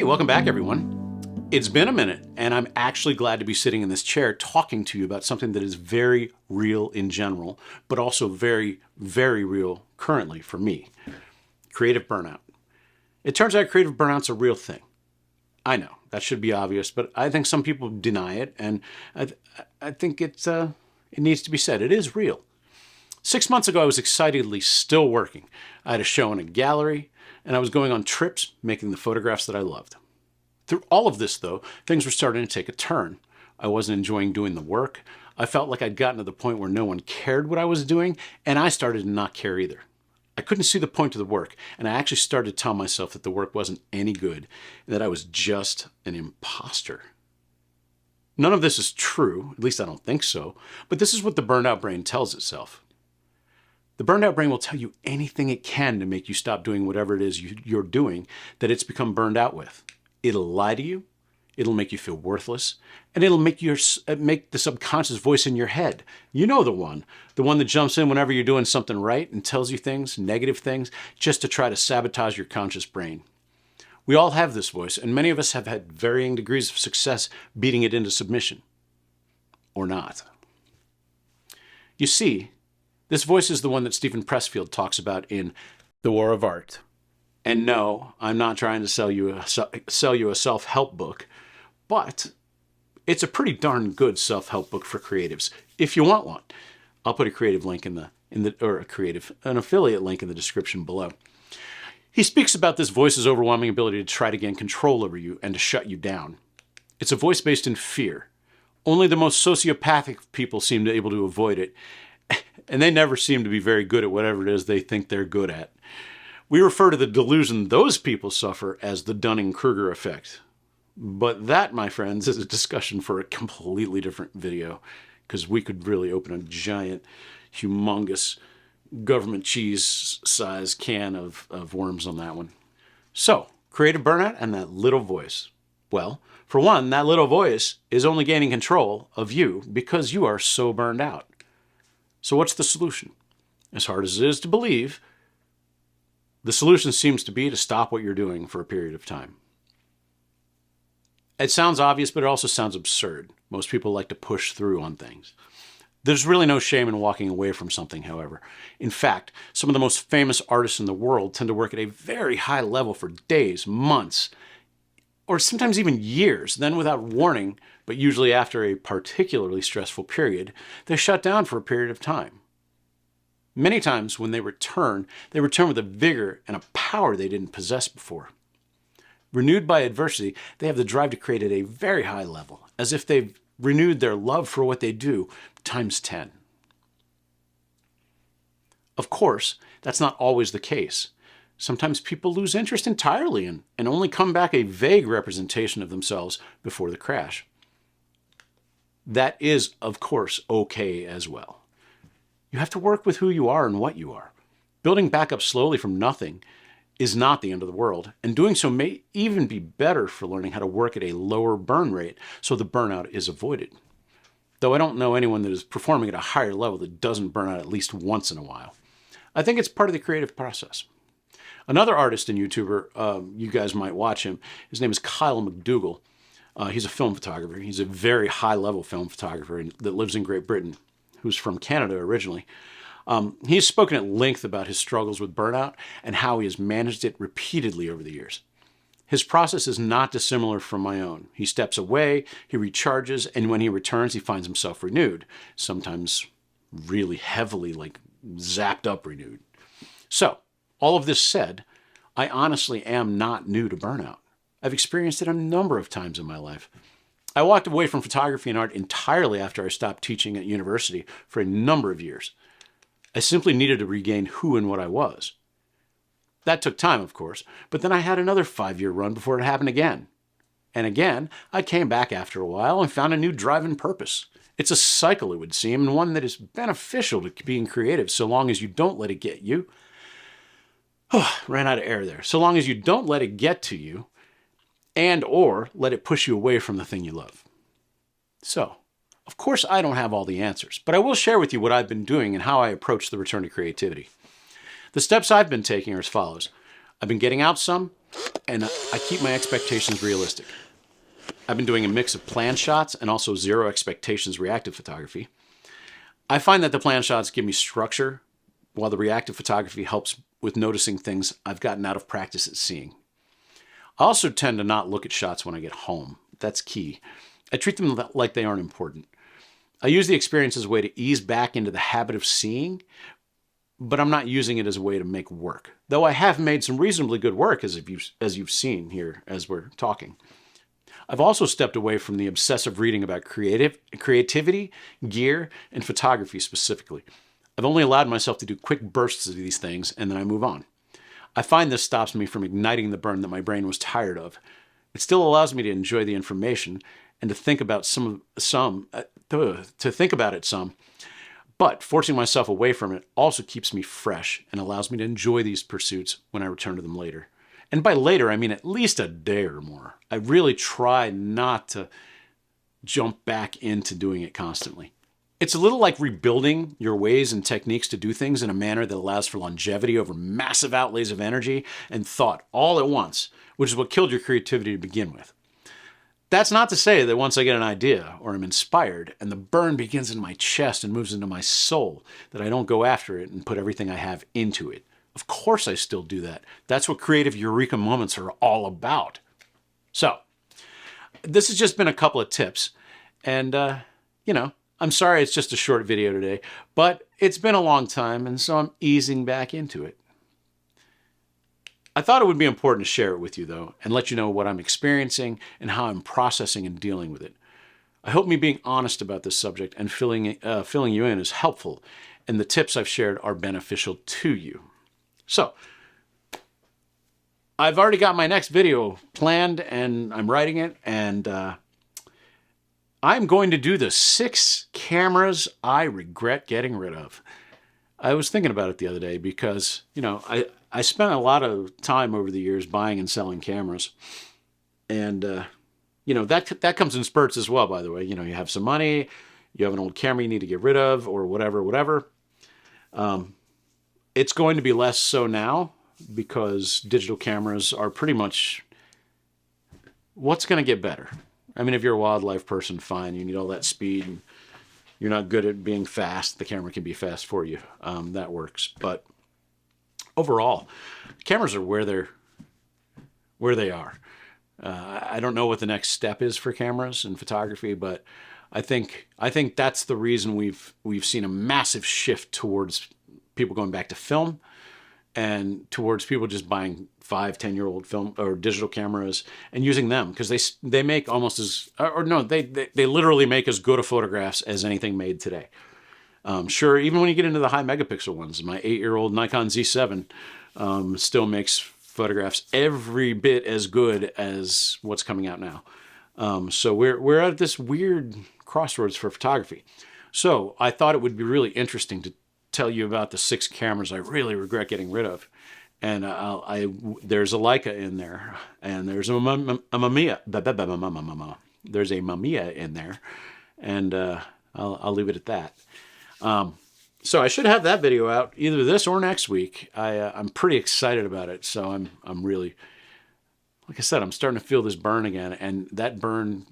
welcome back, everyone. It's been a minute, and I'm actually glad to be sitting in this chair talking to you about something that is very real in general, but also very, very real currently for me. Creative burnout. It turns out creative burnout's a real thing. I know, that should be obvious, but I think some people deny it, and I think it needs to be said. It is real. 6 months ago, I was excitedly still working. I had a show in a gallery, and I was going on trips making the photographs that I loved. Through all of this, though, things were starting to take a turn. I wasn't enjoying doing the work. I felt like I'd gotten to the point where no one cared what I was doing, and I started to not care either. I couldn't see the point of the work, and I actually started to tell myself that the work wasn't any good, and that I was just an imposter. None of this is true, at least I don't think so, but this is what the burnout brain tells itself. The burnout brain will tell you anything it can to make you stop doing whatever it is you're doing that it's become burned out with. It'll lie to you, it'll make you feel worthless, and it'll make the subconscious voice in your head. You know the one that jumps in whenever you're doing something right and tells you things, negative things, just to try to sabotage your conscious brain. We all have this voice, and many of us have had varying degrees of success beating it into submission. Or not. You see, this voice is the one that Stephen Pressfield talks about in The War of Art. And no, I'm not trying to sell you a self-help book, but it's a pretty darn good self-help book for creatives. If you want one, I'll put a creative link an affiliate link in the description below. He speaks about this voice's overwhelming ability to try to gain control over you and to shut you down. It's a voice based in fear. Only the most sociopathic people seem to be able to avoid it, and they never seem to be very good at whatever it is they think they're good at. We refer to the delusion those people suffer as the Dunning-Kruger effect. But that, my friends, is a discussion for a completely different video, because we could really open a giant, humongous, government cheese-size can of worms on that one. So, creative burnout and that little voice. Well, for one, that little voice is only gaining control of you because you are so burned out. So what's the solution? As hard as it is to believe, the solution seems to be to stop what you're doing for a period of time. It sounds obvious, but it also sounds absurd. Most people like to push through on things. There's really no shame in walking away from something, however. In fact, some of the most famous artists in the world tend to work at a very high level for days, months, or sometimes even years. Then without warning, but usually after a particularly stressful period, they shut down for a period of time. Many times when they return with a vigor and a power they didn't possess before. Renewed by adversity, they have the drive to create at a very high level, as if they've renewed their love for what they do times 10. Of course, that's not always the case. Sometimes people lose interest entirely and only come back a vague representation of themselves before the crash. That is, of course, okay as well. You have to work with who you are and what you are. Building back up slowly from nothing is not the end of the world, and doing so may even be better for learning how to work at a lower burn rate so the burnout is avoided. Though I don't know anyone that is performing at a higher level that doesn't burn out at least once in a while. I think it's part of the creative process. Another artist and YouTuber, you guys might watch him, his name is Kyle McDougall. He's a film photographer. He's a very high-level film photographer that lives in Great Britain, who's from Canada originally. He's spoken at length about his struggles with burnout and how he has managed it repeatedly over the years. His process is not dissimilar from my own. He steps away, he recharges, and when he returns, he finds himself renewed, sometimes really heavily, like zapped up renewed. So, all of this said, I honestly am not new to burnout. I've experienced it a number of times in my life. I walked away from photography and art entirely after I stopped teaching at university for a number of years. I simply needed to regain who and what I was. That took time, of course, but then I had another 5-year run before it happened again. And again, I came back after a while and found a new drive and purpose. It's a cycle, it would seem, and one that is beneficial to being creative so long as you don't let it get you. Ran out of air there. So long as you don't let it get to you and or let it push you away from the thing you love. So, of course I don't have all the answers, but I will share with you what I've been doing and how I approach the return to creativity. The steps I've been taking are as follows. I've been getting out some, and I keep my expectations realistic. I've been doing a mix of plan shots and also zero expectations reactive photography. I find that the plan shots give me structure, while the reactive photography helps with noticing things I've gotten out of practice at seeing. I also tend to not look at shots when I get home. That's key. I treat them like they aren't important. I use the experience as a way to ease back into the habit of seeing, but I'm not using it as a way to make work. Though I have made some reasonably good work, as you've seen here as we're talking. I've also stepped away from the obsessive reading about creativity, gear, and photography specifically. I've only allowed myself to do quick bursts of these things, and then I move on. I find this stops me from igniting the burn that my brain was tired of. It still allows me to enjoy the information and to think about some, but forcing myself away from it also keeps me fresh and allows me to enjoy these pursuits when I return to them later. And by later, I mean at least a day or more. I really try not to jump back into doing it constantly. It's a little like rebuilding your ways and techniques to do things in a manner that allows for longevity over massive outlays of energy and thought all at once, which is what killed your creativity to begin with. That's not to say that once I get an idea or I'm inspired and the burn begins in my chest and moves into my soul, that I don't go after it and put everything I have into it. Of course I still do that. That's what creative eureka moments are all about. So, this has just been a couple of tips. And, I'm sorry it's just a short video today, but it's been a long time, and so I'm easing back into it. I thought it would be important to share it with you, though, and let you know what I'm experiencing and how I'm processing and dealing with it. I hope me being honest about this subject and filling you in is helpful, and the tips I've shared are beneficial to you. So, I've already got my next video planned, and I'm writing it, and I'm going to do the 6 cameras I regret getting rid of. I was thinking about it the other day because, I spent a lot of time over the years buying and selling cameras. And, that comes in spurts as well, by the way. You have some money, you have an old camera you need to get rid of, or whatever. It's going to be less so now because digital cameras are pretty much what's going to get better. I mean, if you're a wildlife person, fine. You need all that speed. And you're not good at being fast. The camera can be fast for you. That works. But overall, cameras are where they are. I don't know what the next step is for cameras and photography, but I think that's the reason we've seen a massive shift towards people going back to film and towards people just buying 5-10-year-old film or digital cameras and using them because they make almost as, or no, they literally make as good a photographs as anything made today. Sure, even when you get into the high megapixel ones, my 8-year-old Nikon Z7 still makes photographs every bit as good as what's coming out now. So we're at this weird crossroads for photography. So I thought it would be really interesting to tell you about the 6 cameras I really regret getting rid of. And there's a Leica in there, and there's a Mamiya. There's a Mamiya in there, and I'll leave it at that. So I should have that video out either this or next week. I'm pretty excited about it. So I'm really, like I said, I'm starting to feel this burn again, and that burn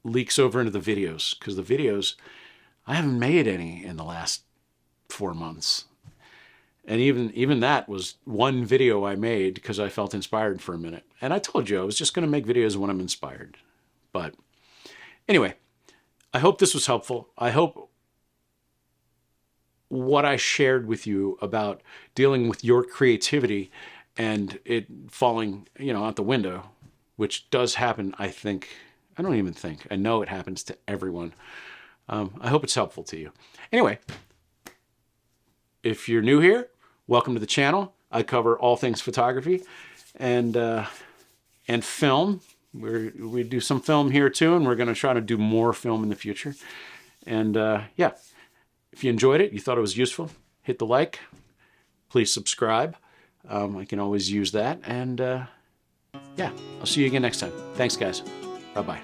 leaks over into the videos because the videos, I haven't made any in the last 4 months. And even that was one video I made because I felt inspired for a minute. And I told you I was just going to make videos when I'm inspired. But anyway, I hope this was helpful. I hope what I shared with you about dealing with your creativity and it falling, out the window, which does happen, I know it happens to everyone. I hope it's helpful to you. Anyway, if you're new here, welcome to the channel. I cover all things photography and film. We do some film here too, and we're going to try to do more film in the future. And if you enjoyed it, you thought it was useful, hit the like. Please subscribe. I can always use that. And I'll see you again next time. Thanks, guys. Bye-bye.